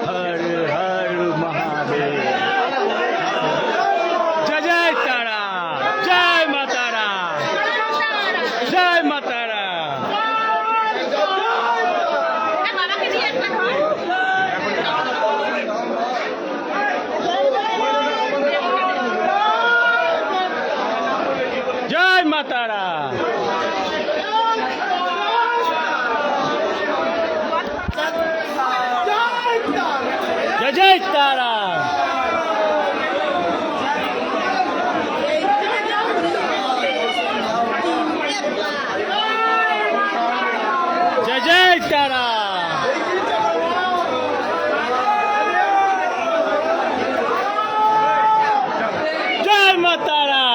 हर हर महादेव। जय जय तारा, जय मातारा, जय मातारा। जय मातारा। जय जय तारा। जय जय तारा। जय मातारा।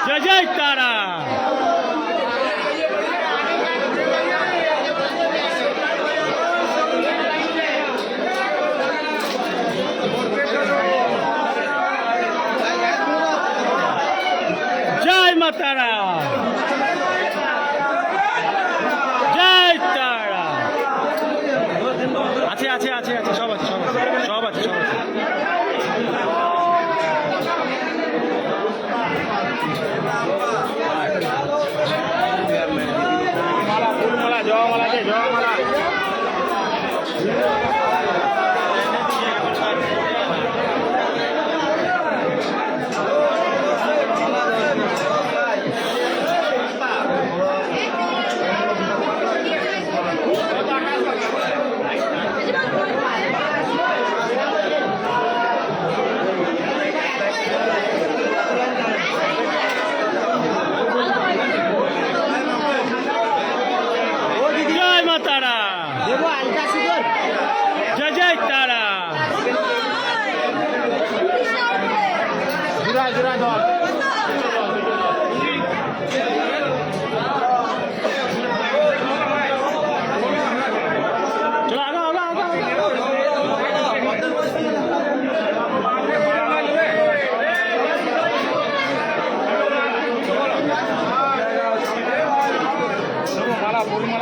जय जय तारा। जय मातारा। जय तारा। আছে আছে আছে আছে সব আছে সব আছে সব আছে সব আছে। জয়মালা জয়মালা জয়মালা। जय जय तारा।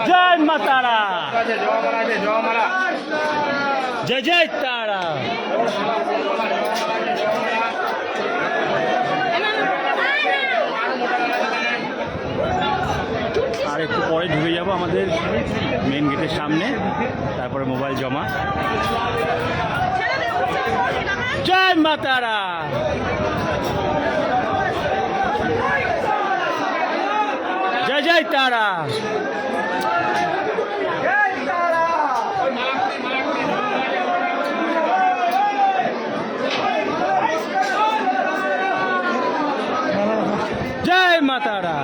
जय मातारा। जय जय तारा। আর একটু পরে ঢুকে যাব আমাদের মেন গেটের সামনে, তারপরে মোবাইল জমা। জয় মাতারা। जय जय तारा। जय मातारा।